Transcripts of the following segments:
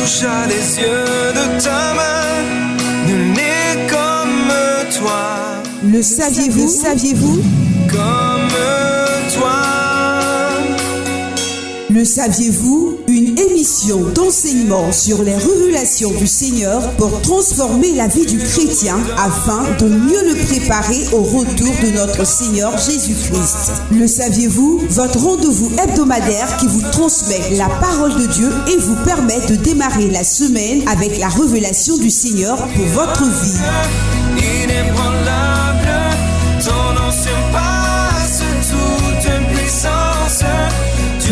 toucha les yeux de ta main, nul n'est comme toi. Le saviez-vous? Comme toi. Le saviez-vous? Une émission d'enseignement sur les révélations du Seigneur pour transformer la vie du chrétien afin de mieux le préparer au retour de notre Seigneur Jésus-Christ. Le saviez-vous? Votre rendez-vous hebdomadaire qui vous transmet la parole de Dieu et vous permet de démarrer la semaine avec la révélation du Seigneur pour votre vie. Inébranlable, ton nom surpasse toute puissance.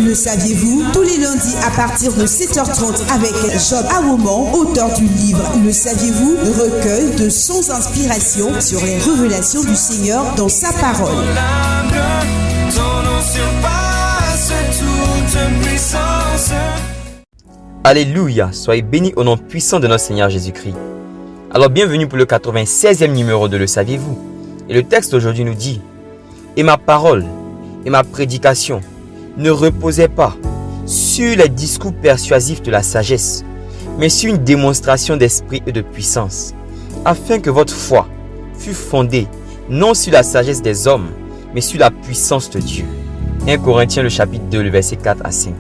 Le saviez-vous? Tous les lundis à partir de 7h30 avec Job Awoman, auteur du livre Le saviez-vous? Recueil de sons inspiration sur les révélations du Seigneur dans sa parole. Ton nom surpasse toute puissance. Alléluia, soyez bénis au nom puissant de notre Seigneur Jésus-Christ. Alors bienvenue pour le 96e numéro de Le saviez-vous? Et le texte d'aujourd'hui nous dit: Et ma parole et ma prédication ne reposait pas sur les discours persuasifs de la sagesse, mais sur une démonstration d'esprit et de puissance, afin que votre foi fût fondée non sur la sagesse des hommes, mais sur la puissance de Dieu. 1 Corinthiens le chapitre 2, le verset 4 à 5.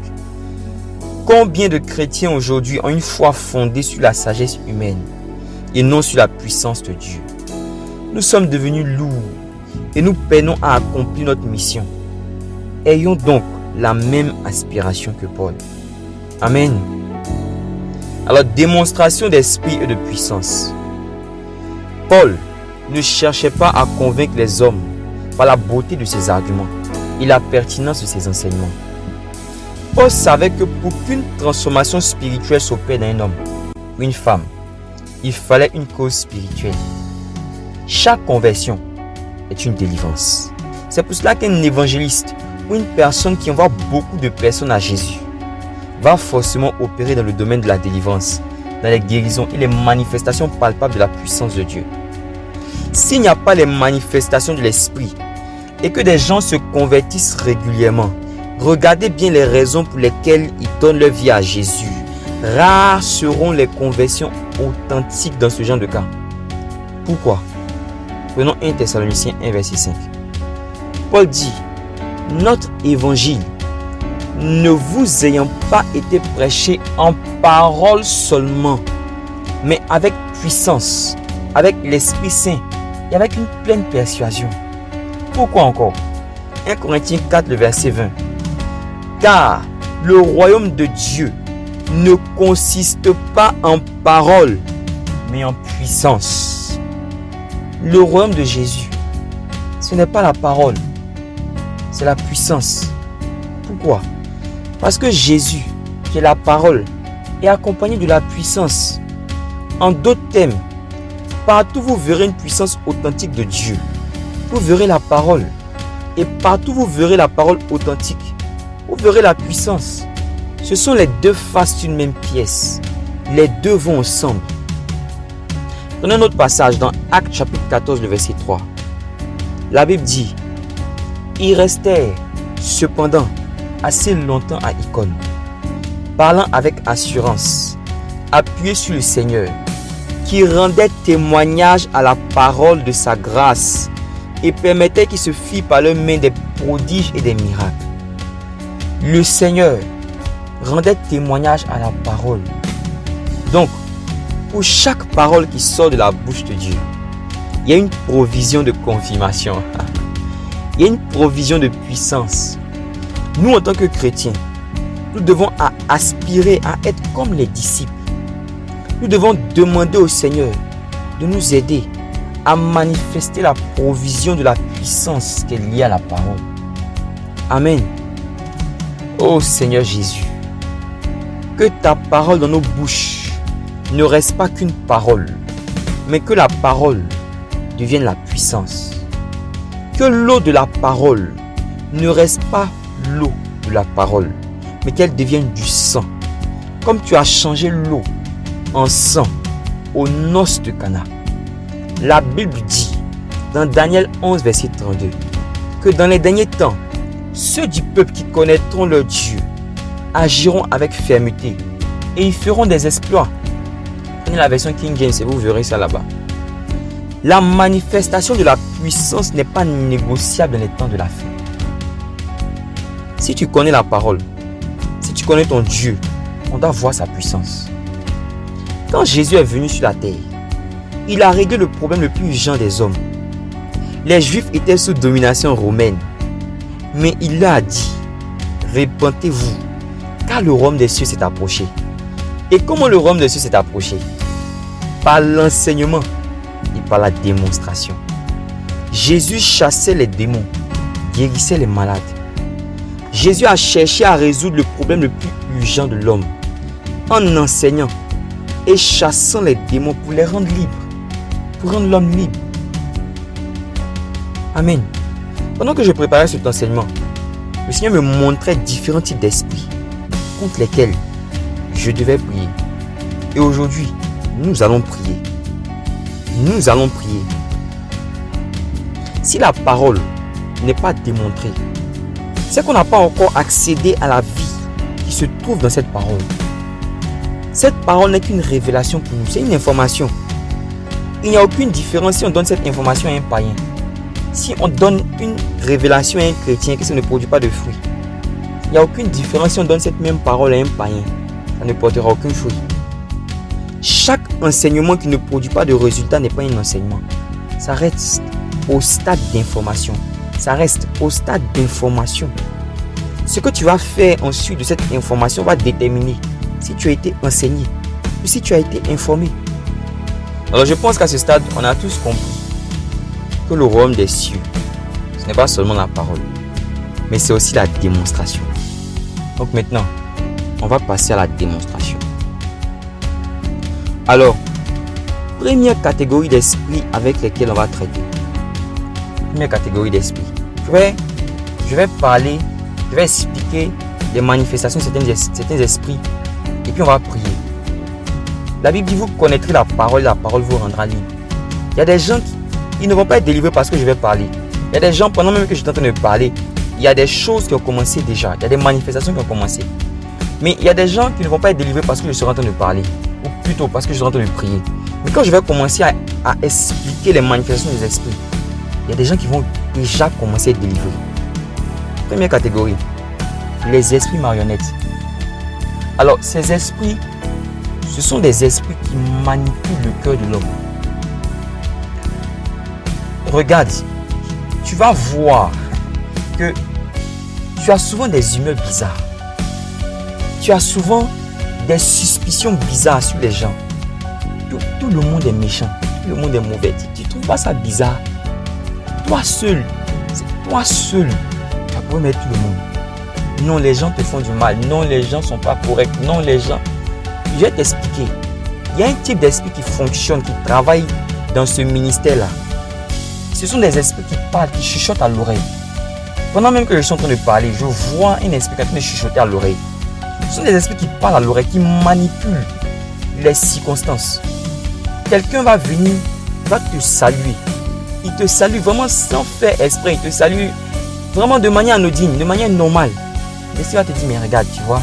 Combien de chrétiens aujourd'hui ont une foi fondée sur la sagesse humaine et non sur la puissance de Dieu? Nous sommes devenus lourds et nous peinons à accomplir notre mission. Ayons donc la même aspiration que Paul. Amen. Alors, démonstration d'esprit et de puissance. Paul ne cherchait pas à convaincre les hommes par la beauté de ses arguments et la pertinence de ses enseignements. Paul savait que pour qu'une transformation spirituelle s'opère dans un homme ou une femme, il fallait une cause spirituelle. Chaque conversion est une délivrance. C'est pour cela qu'un évangéliste ou une personne qui envoie beaucoup de personnes à Jésus va forcément opérer dans le domaine de la délivrance, dans les guérisons et les manifestations palpables de la puissance de Dieu. S'il n'y a pas les manifestations de l'esprit et que des gens se convertissent régulièrement, regardez bien les raisons pour lesquelles ils donnent leur vie à Jésus. Rares seront les conversions authentiques dans ce genre de cas. Pourquoi? Prenons 1 Thessaloniciens 1 verset 5. Paul dit: notre évangile ne vous ayant pas été prêché en parole seulement, mais avec puissance, avec l'Esprit Saint et avec une pleine persuasion. Pourquoi encore? 1 Corinthiens 4, le verset 20. Car le royaume de Dieu ne consiste pas en parole, mais en puissance. Le royaume de Jésus, ce n'est pas la parole, c'est la puissance. Pourquoi? Parce que Jésus, qui est la parole, est accompagné de la puissance. En d'autres termes, partout vous verrez une puissance authentique de Dieu. Vous verrez la parole. Et partout vous verrez la parole authentique, vous verrez la puissance. Ce sont les deux faces d'une même pièce. Les deux vont ensemble. Prenons un autre passage dans Actes chapitre 14, le verset 3. La Bible dit: ils restèrent cependant assez longtemps à Icône, parlant avec assurance, appuyés sur le Seigneur, qui rendait témoignage à la parole de sa grâce et permettait qu'il se fît par leurs mains des prodiges et des miracles. Le Seigneur rendait témoignage à la parole. Donc, pour chaque parole qui sort de la bouche de Dieu, il y a une provision de confirmation. Il y a une provision de puissance. Nous, en tant que chrétiens, nous devons aspirer à être comme les disciples. Nous devons demander au Seigneur de nous aider à manifester la provision de la puissance qui est liée à la parole. Amen. Ô Seigneur Jésus, que ta parole dans nos bouches ne reste pas qu'une parole, mais que la parole devienne la puissance. Que l'eau de la parole ne reste pas l'eau de la parole, mais qu'elle devienne du sang. Comme tu as changé l'eau en sang aux noces de Cana. La Bible dit dans Daniel 11 verset 32 que dans les derniers temps, ceux du peuple qui connaîtront leur Dieu agiront avec fermeté et ils feront des exploits. Prenez la version King James et vous verrez ça là-bas. La manifestation de la puissance n'est pas négociable dans les temps de la fin. Si tu connais la parole, si tu connais ton Dieu, on doit voir sa puissance. Quand Jésus est venu sur la terre, il a réglé le problème le plus urgent des hommes. Les Juifs étaient sous domination romaine. Mais il leur a dit, répentez-vous, car le royaume des cieux s'est approché. Et comment le royaume des cieux s'est approché? Par l'enseignement et par la démonstration. Jésus chassait les démons, guérissait les malades. Jésus a cherché à résoudre le problème le plus urgent de l'homme en enseignant et chassant les démons pour les rendre libres, pour rendre l'homme libre. Amen. Pendant que je préparais cet enseignement, le Seigneur me montrait différents types d'esprits contre lesquels je devais prier. Et aujourd'hui, nous allons prier. Nous allons prier. Si la parole n'est pas démontrée, c'est qu'on n'a pas encore accédé à la vie qui se trouve dans cette parole. Cette parole n'est qu'une révélation pour nous, c'est une information. Il n'y a aucune différence si on donne cette information à un païen. Si on donne une révélation à un chrétien que ça ne produit pas de fruits, il n'y a aucune différence si on donne cette même parole à un païen. Ça ne portera aucun fruit. Chaque enseignement qui ne produit pas de résultat n'est pas un enseignement. Ça reste au stade d'information. Ça reste au stade d'information. Ce que tu vas faire ensuite de cette information va déterminer si tu as été enseigné ou si tu as été informé. Alors je pense qu'à ce stade, on a tous compris que le royaume des cieux, ce n'est pas seulement la parole, mais c'est aussi la démonstration. Donc maintenant, on va passer à la démonstration. Alors, première catégorie d'esprits avec lesquels on va traiter. Première catégorie d'esprits. Je vais parler, je vais expliquer les manifestations de certains esprits et puis on va prier. La Bible dit, vous connaîtrez la parole vous rendra libre. Il y a des gens qui ne vont pas être délivrés parce que je vais parler. Il y a des gens, pendant même que je suis en train de parler, il y a des choses qui ont commencé déjà. Il y a des manifestations qui ont commencé. Mais il y a des gens qui ne vont pas être délivrés parce que je suis en train de parler. Ou plutôt parce que je suis en train de prier. Mais quand je vais commencer à expliquer les manifestations des esprits, il y a des gens qui vont déjà commencer à être délivrés. Première catégorie, les esprits marionnettes. Alors, ces esprits, ce sont des esprits qui manipulent le cœur de l'homme. Regarde, tu vas voir que tu as souvent des humeurs bizarres. Tu as souvent des suspicions bizarres sur les gens. Tout le monde est méchant, tout le monde est mauvais. Tu ne trouves pas ça bizarre? Toi seul, c'est toi seul qui as problème avec tout le monde. Non, les gens te font du mal. Non, les gens ne sont pas corrects. Non, les gens... Je vais t'expliquer. Il y a un type d'esprit qui fonctionne, qui travaille dans ce ministère-là. Ce sont des esprits qui parlent, qui chuchotent à l'oreille. Pendant même que je suis en train de parler, je vois un esprit qui est en train de chuchoter à l'oreille. Ce sont des esprits qui parlent à l'oreille, qui manipulent les circonstances. Quelqu'un va venir, va te saluer. Il te salue vraiment sans faire exprès. Il te salue vraiment de manière anodine, de manière normale. L'esprit va te dire, mais regarde, tu vois,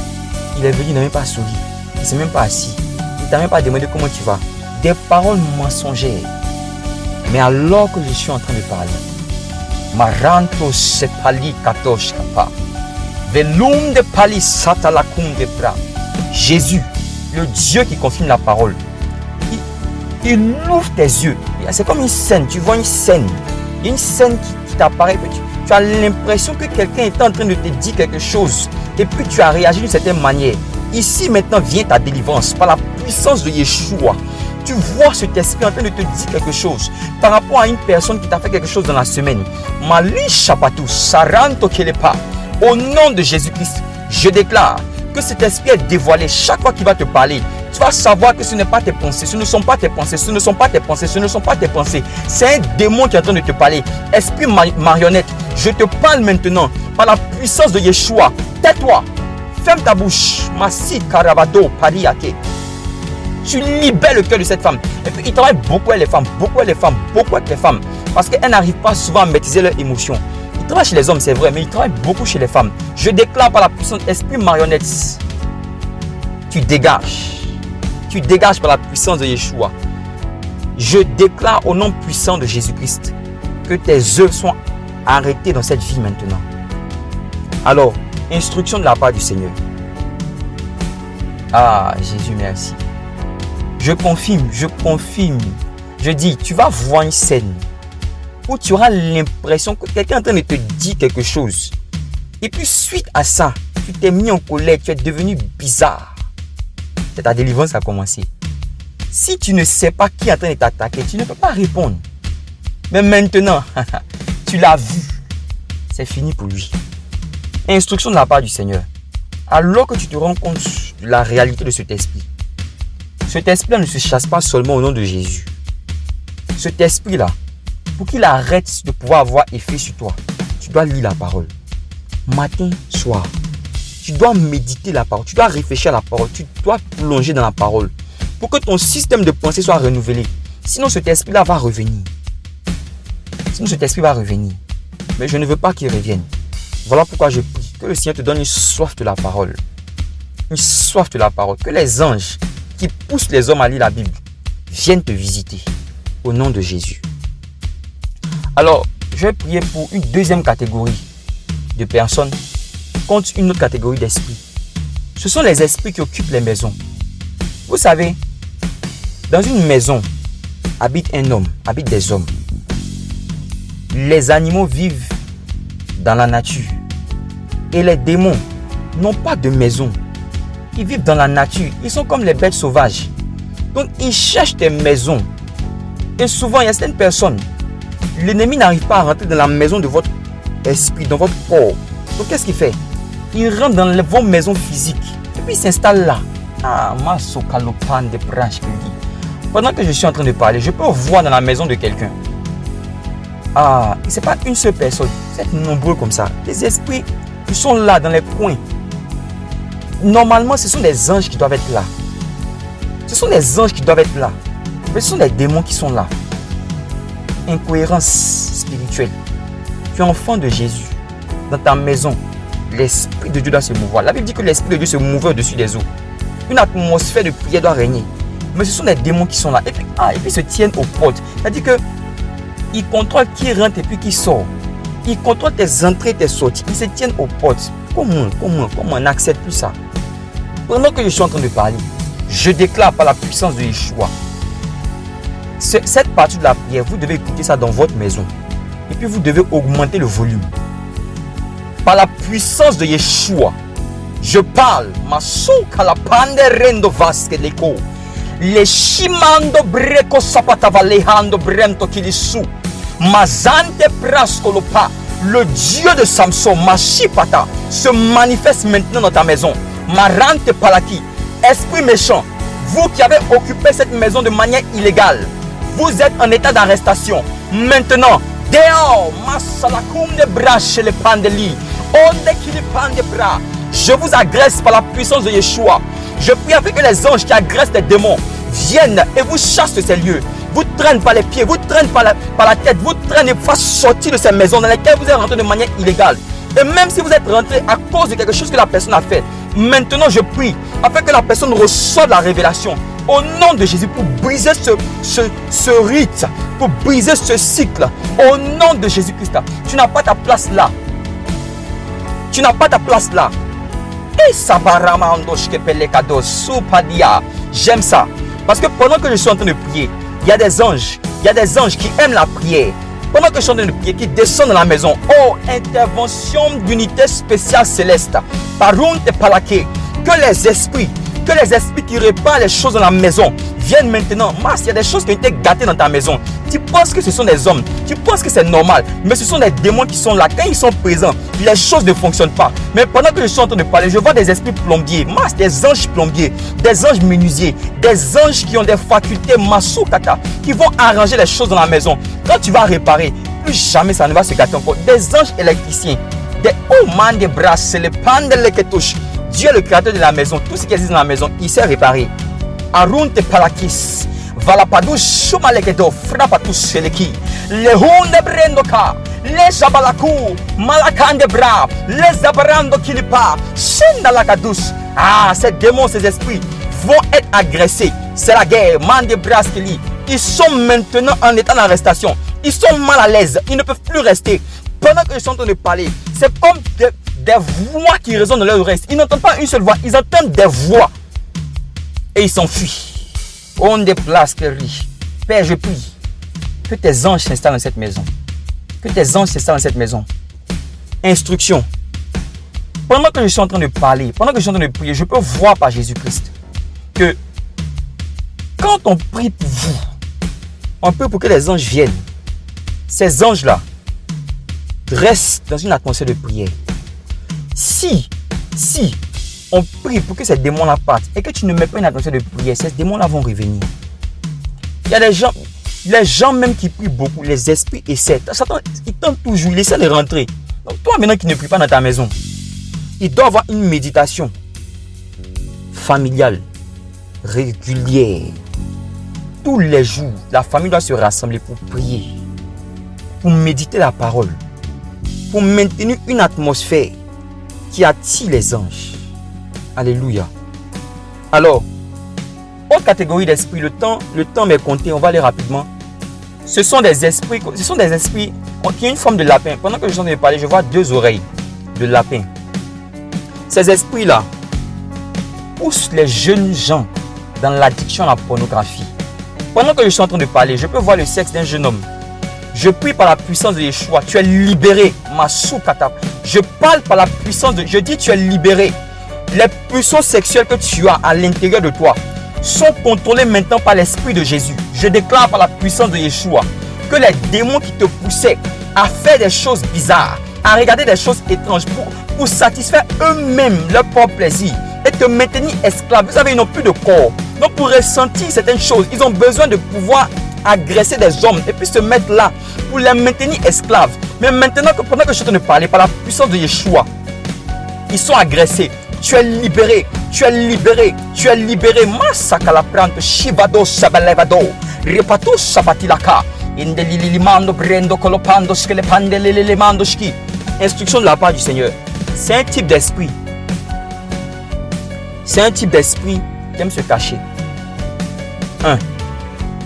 il est venu, il n'a même pas souri. Il ne s'est même pas assis. Il ne t'a même pas demandé comment tu vas. Des paroles mensongères. Mais alors que je suis en train de parler, Maranto sepali katosh kapa. Velum de pali satalakum de pra. Jésus, le Dieu qui confirme la parole, il ouvre tes yeux. C'est comme une scène, tu vois une scène. Il y a une scène qui t'apparaît. Tu as l'impression que quelqu'un est en train de te dire quelque chose. Et puis tu as réagi d'une certaine manière. Ici maintenant vient ta délivrance par la puissance de Yeshua. Tu vois cet esprit en train de te dire quelque chose par rapport à une personne qui t'a fait quelque chose dans la semaine. Mali Shapatou, Saranto Kelepa. Au nom de Jésus-Christ, je déclare que cet esprit est dévoilé chaque fois qu'il va te parler. Tu vas savoir que ce n'est pas tes pensées, ce ne sont pas tes pensées, ce ne sont pas tes pensées, ce ne sont pas tes pensées. C'est un démon qui est en train de te parler. Esprit marionnette, je te parle maintenant par la puissance de Yeshua. Tais-toi, ferme ta bouche. Masi Karabado Pariake. Tu libères le cœur de cette femme. Et puis il travaille beaucoup avec les femmes, beaucoup avec les femmes, beaucoup avec les femmes. Parce qu'elles n'arrivent pas souvent à maîtriser leurs émotions. Il travaille chez les hommes, c'est vrai, mais il travaille beaucoup chez les femmes. Je déclare par la puissance esprit marionnette. tu dégages. Tu dégages par la puissance de Yeshua. Je déclare au nom puissant de Jésus-Christ que tes œuvres sont arrêtées dans cette vie maintenant. Alors, instruction de la part du Seigneur. Ah, Jésus, merci. Je confirme. Je dis, tu vas voir une scène où tu auras l'impression que quelqu'un est en train de te dire quelque chose. Et puis, suite à ça, tu t'es mis en colère, tu es devenu bizarre. C'est ta délivrance a commencé. Si tu ne sais pas qui est en train de t'attaquer, tu ne peux pas répondre. Mais maintenant, tu l'as vu. C'est fini pour lui. Instruction de la part du Seigneur. Alors que tu te rends compte de la réalité de cet esprit ne se chasse pas seulement au nom de Jésus. Cet esprit-là, pour qu'il arrête de pouvoir avoir effet sur toi, tu dois lire la parole. Matin, soir. Tu dois méditer la parole. Tu dois réfléchir à la parole. Tu dois plonger dans la parole. Pour que ton système de pensée soit renouvelé. Sinon, cet esprit-là va revenir. Mais je ne veux pas qu'il revienne. Voilà pourquoi je prie que le Seigneur te donne une soif de la parole. Une soif de la parole. Que les anges qui poussent les hommes à lire la Bible viennent te visiter. Au nom de Jésus. Alors, je vais prier pour une deuxième catégorie de personnes contre une autre catégorie d'esprits. Ce sont les esprits qui occupent les maisons. Vous savez, dans une maison habite un homme, habite des hommes. Les animaux vivent dans la nature. Et les démons n'ont pas de maison. Ils vivent dans la nature. Ils sont comme les bêtes sauvages. Donc ils cherchent des maisons. Et souvent, il y a certaines personnes, l'ennemi n'arrive pas à rentrer dans la maison de votre esprit, dans votre corps. Donc qu'est-ce qu'il fait? Il rentre dans vos maisons physiques. Et puis il s'installe là. Ah, ma sokalopan de branches. Pendant que je suis en train de parler, je peux voir dans la maison de quelqu'un. Ah, et ce n'est pas une seule personne. Vous êtes nombreux comme ça. Les esprits, ils sont là dans les coins. Normalement, ce sont des anges qui doivent être là. Mais ce sont des démons qui sont là. Incohérence spirituelle. Tu es enfant de Jésus. Dans ta maison, l'Esprit de Dieu doit se mouvoir. La Bible dit que l'Esprit de Dieu se mouvait au-dessus des eaux. Une atmosphère de prière doit régner. Mais ce sont des démons qui sont là. Et puis se tiennent aux portes. C'est-à-dire que ils contrôlent qui rentre et puis qui sort. Ils contrôlent tes entrées et tes sorties. Ils se tiennent aux portes. Comment on n'accepte plus ça? Pendant que je suis en train de parler, je déclare par la puissance de Yeshua. Cette partie de la prière, vous devez écouter ça dans votre maison. Et puis vous devez augmenter le volume. Par la puissance de Yeshua, je parle. Masuka la pande rendo vasque leko. Le shimando breko sapatava lehando bremto kilisu. Mazante praskolopa. Le Dieu de Samson, Mashipata, se manifeste maintenant dans ta maison. Marante palaki. Esprit méchant, vous qui avez occupé cette maison de manière illégale, vous êtes en état d'arrestation. Maintenant, dehors, Masalakum de bras chez les pandeli. Onde qui les pande bras. Je vous agresse par la puissance de Yeshua. Je prie afin que les anges qui agressent les démons viennent et vous chassent de ces lieux. Vous traînent par les pieds, vous traînent par la tête, vous traînent et vous fassent sortir de ces maisons dans lesquelles vous êtes rentré de manière illégale. Et même si vous êtes rentré à cause de quelque chose que la personne a fait, maintenant je prie afin que la personne reçoive la révélation au nom de Jésus pour briser ce rite, pour briser ce cycle. Au nom de Jésus-Christ, tu n'as pas ta place là. Tu n'as pas ta place là. Et j'aime ça. Parce que pendant que je suis en train de prier, il y a des anges qui aiment la prière. Pendant que je suis en train de prier, qui descendent dans la maison. Oh, intervention d'unité spéciale céleste. Parunte palake. Que les esprits qui réparent les choses dans la maison viennent maintenant. Mas, il y a des choses qui ont été gâtées dans ta maison. Tu penses que ce sont des hommes. Tu penses que c'est normal. Mais ce sont des démons qui sont là. Quand ils sont présents, les choses ne fonctionnent pas. Mais pendant que je suis en train de parler, je vois des esprits plombiers. Mas, des anges plombiers. Des anges menuisiers. Des anges qui ont des facultés masukata. Qui vont arranger les choses dans la maison. Quand tu vas réparer, plus jamais ça ne va se gâter encore. Des anges électriciens. Des man de bras. C'est le pan de l'équetouche. Dieu est le créateur de la maison. Tout ce qui existe dans la maison, il sait réparer. Arunte palakis. Valapadus shumalekedo. Frappatus seleki. Le hunde brendoka. Les sabalaku. Malakande bra. Les zabarando kilipa. Senda lakadus. Ah, ces démons, ces esprits vont être agressés. C'est la guerre. Mande Braskeli. Ils sont maintenant en état d'arrestation. Ils sont mal à l'aise. Ils ne peuvent plus rester. Pendant que je suis en train de parler, c'est comme des voix qui résonnent dans leur oreille. Ils n'entendent pas une seule voix. Ils entendent des voix. Et ils s'enfuient. On déplace que riche. Père, je prie que tes anges s'installent dans cette maison. Que tes anges s'installent dans cette maison. Instruction. Pendant que je suis en train de parler, pendant que je suis en train de prier, je peux voir par Jésus-Christ que quand on prie pour vous, on prie pour que les anges viennent. Ces anges-là restent dans une atmosphère de prière. Si on prie pour que ces démons-là partent et que tu ne mets pas une atmosphère de prière, ces démons-là vont revenir. Il y a des gens, les gens même qui prient beaucoup, les esprits essaient. Satan, il tente toujours, il essaie de rentrer. Donc toi maintenant qui ne pries pas dans ta maison, il doit avoir une méditation familiale, régulière. Tous les jours, la famille doit se rassembler pour prier, pour méditer la parole, pour maintenir une atmosphère qui attire les anges. Alléluia. Alors, autre catégorie d'esprits, le temps m'est compté, on va aller rapidement. Ce sont des esprits qui ont une forme de lapin. Pendant que je suis en train de parler, je vois 2 oreilles de lapin. Ces esprits-là poussent les jeunes gens dans l'addiction à la pornographie. Pendant que je suis en train de parler, je peux voir le sexe d'un jeune homme. Je prie par la puissance de Yeshua. Tu es libéré. Masukata. Je parle par la puissance de... Je dis tu es libéré. Les pulsions sexuelles que tu as à l'intérieur de toi sont contrôlées maintenant par l'Esprit de Jésus. Je déclare par la puissance de Yeshua que les démons qui te poussaient à faire des choses bizarres, à regarder des choses étranges pour satisfaire eux-mêmes leur propre plaisir et te maintenir esclave. Vous savez, ils n'ont plus de corps. Donc pour ressentir certaines choses, ils ont besoin de pouvoir agresser des hommes et puis se mettre là pour les maintenir esclaves. Mais maintenant, pendant que je suis en train de parler par la puissance de Yeshua, ils sont agressés. Tu es libéré, tu es libéré, tu es libéré. Masakala pranto shibado sabalevado repato sabatilaka indelilimando brendo colopando skelepande lilimando ski. Instruction de la part du Seigneur. C'est un type d'esprit. C'est un type d'esprit qui aime se cacher.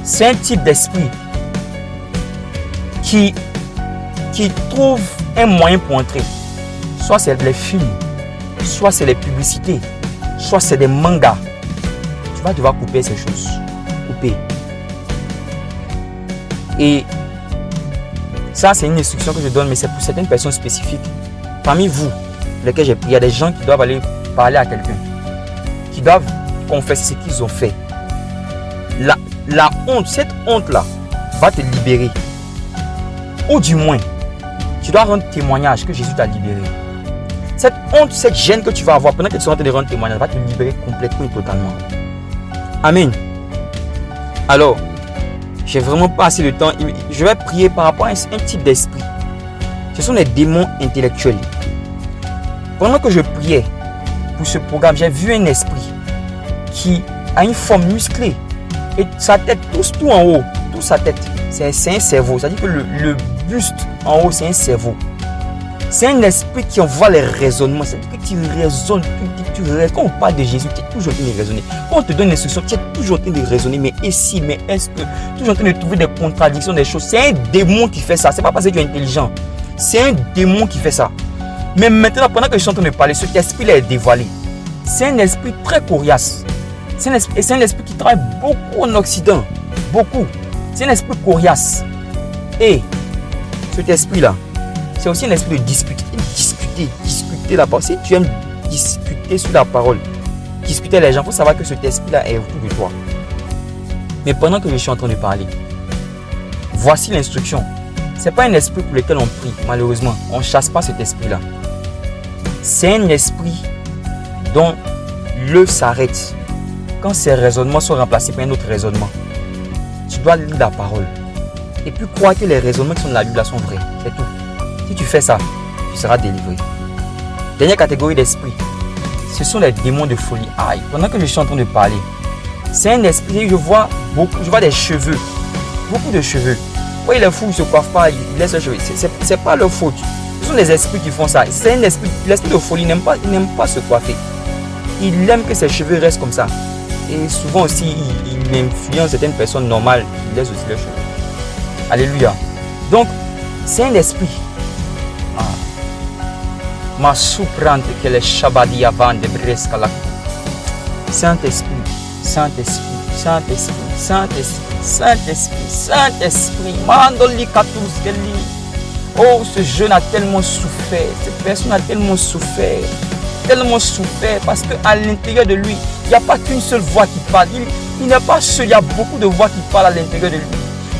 C'est un type d'esprit qui trouve un moyen pour entrer. Soit c'est les films, soit c'est les publicités, soit c'est des mangas. Tu vas devoir couper ces choses. Couper. Et ça, c'est une instruction que je donne, mais c'est pour certaines personnes spécifiques. Parmi vous, lesquels j'ai prié, il y a des gens qui doivent aller parler à quelqu'un, qui doivent confesser ce qu'ils ont fait. La honte, cette honte-là, va te libérer. Ou du moins, tu dois rendre témoignage que Jésus t'a libéré. Cette honte, cette gêne que tu vas avoir pendant que tu es en train de rendre témoignage, va te libérer complètement et totalement. Amen. Alors, j'ai vraiment pas assez de temps. Je vais prier par rapport à un type d'esprit. Ce sont les démons intellectuels. Pendant que je priais pour ce programme, j'ai vu un esprit qui a une forme musclée. Et sa tête, tout en haut, toute sa tête, c'est un cerveau. C'est-à-dire que le buste en haut, c'est un cerveau. C'est un esprit qui envoie les raisonnements. C'est-à-dire que tu raisonnes, quand on parle de Jésus, tu es toujours en train de raisonner. Quand on te donne une instruction, tu es toujours en train de raisonner. Mais ici, mais est-ce que tu es toujours en train de trouver des contradictions, des choses. C'est un démon qui fait ça. C'est pas parce que tu es intelligent. C'est un démon qui fait ça. Mais maintenant, pendant que je suis en train de parler, cet esprit-là est dévoilé. C'est un esprit très coriace. C'est un esprit qui travaille beaucoup en Occident. Beaucoup. C'est un esprit coriace. Et cet esprit-là, c'est aussi un esprit de discuter la parole. Si tu aimes discuter sur la parole, discuter les gens, il faut savoir que cet esprit-là est autour de toi. Mais pendant que je suis en train de parler, voici l'instruction. Ce n'est pas un esprit pour lequel on prie, malheureusement. On ne chasse pas cet esprit-là. C'est un esprit dont l'œuvre s'arrête quand ces raisonnements sont remplacés par un autre raisonnement. Tu dois lire la parole. Et puis croire que les raisonnements qui sont dans la Bible sont vrais. C'est tout. Si tu fais ça, tu seras délivré. Dernière catégorie d'esprit. Ce sont les démons de folie. Aïe. Pendant que je suis en train de parler, c'est un esprit, je vois des cheveux. Beaucoup de cheveux. Oui, les fous ne se coiffent pas, ils laissent leurs cheveux. C'est pas leur faute. Ce sont les esprits qui font ça. C'est un esprit. L'esprit de folie n'aime pas se coiffer. Il aime que ses cheveux restent comme ça. Et souvent aussi, il influence certaines personnes normales qui laissent aussi leurs cheveux. Alléluia. Donc, c'est un esprit. Ma souprante que les Shabadi avant de Brescala. Saint-Esprit, Saint-Esprit, Saint-Esprit, Saint-Esprit, Saint-Esprit, Saint-Esprit, Mandoli Katuskeli. Oh, ce jeune a tellement souffert, cette personne a tellement souffert parce qu'à l'intérieur de lui, il n'y a pas qu'une seule voix qui parle. Il n'est pas seul, il y a beaucoup de voix qui parlent à l'intérieur de lui.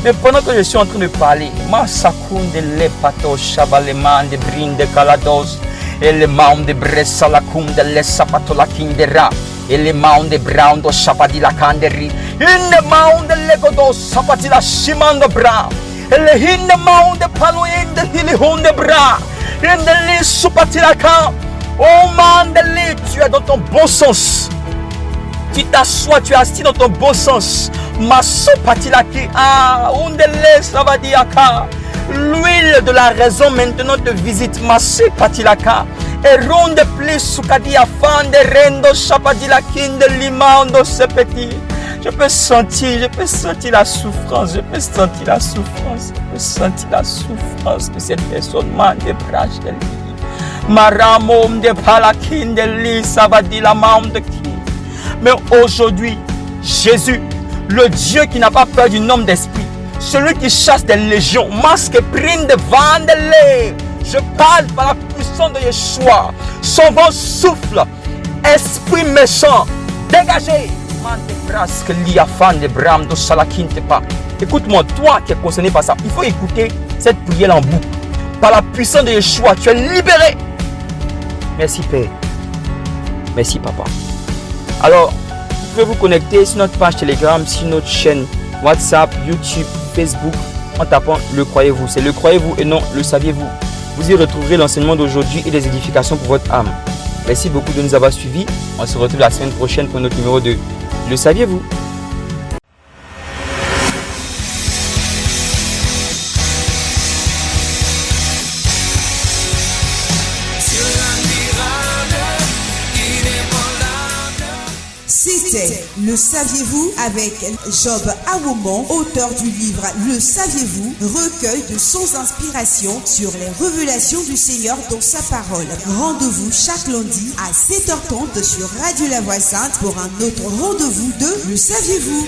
Mais pendant que je suis en train de parler, Masakoun de Lepato, Chavaleman de Brin de Kalados, et le Maum de Bressalakoum de Lesapato la Kindera, et le Maum de Brown de Chapadi la Kanderi, in the Maum de Legodo, Sapati la Shimando Bra, et le Hin de Maum de Paloin de Hilihon de Bra, in the Lis Supati la Kam. Oh Mandeli, tu es dans ton bon sens. Tu t'assois, tu es assis dans ton bon sens. Maso patilaki, undele savadiaka. L'huile de la raison maintenant te visite. Maso patilaka. Et ronde plus soukadia fan de rendo chapadilakin de limando ce petit. Je peux sentir la souffrance. Je peux sentir la souffrance de cette personne. Man de brache de lui. Maramom de palakin de li savadila maum de qui. Mais aujourd'hui, Jésus, le Dieu qui n'a pas peur du nombre d'esprits, celui qui chasse des légions, masque prime de vandele. Je parle par la puissance de Yeshua. Son vent souffle. Esprit méchant, dégagez. Écoute-moi, toi qui es concerné par ça, il faut écouter cette prière en boucle. Par la puissance de Yeshua, tu es libéré. Merci Père. Merci Papa. Alors, vous pouvez vous connecter sur notre page Telegram, sur notre chaîne WhatsApp, YouTube, Facebook, en tapant Le Croyez-vous. C'est Le Croyez-vous et non Le Saviez-vous. Vous y retrouverez l'enseignement d'aujourd'hui et des édifications pour votre âme. Merci beaucoup de nous avoir suivis. On se retrouve la semaine prochaine pour notre numéro 2. Le saviez-vous? C'était Le Saviez-vous avec Job Awomon, auteur du livre Le Saviez-vous, recueil de sons d'inspiration sur les révélations du Seigneur dans sa parole. Rendez-vous chaque lundi à 7h30 sur Radio La Voix Sainte pour un autre rendez-vous de Le Saviez-vous.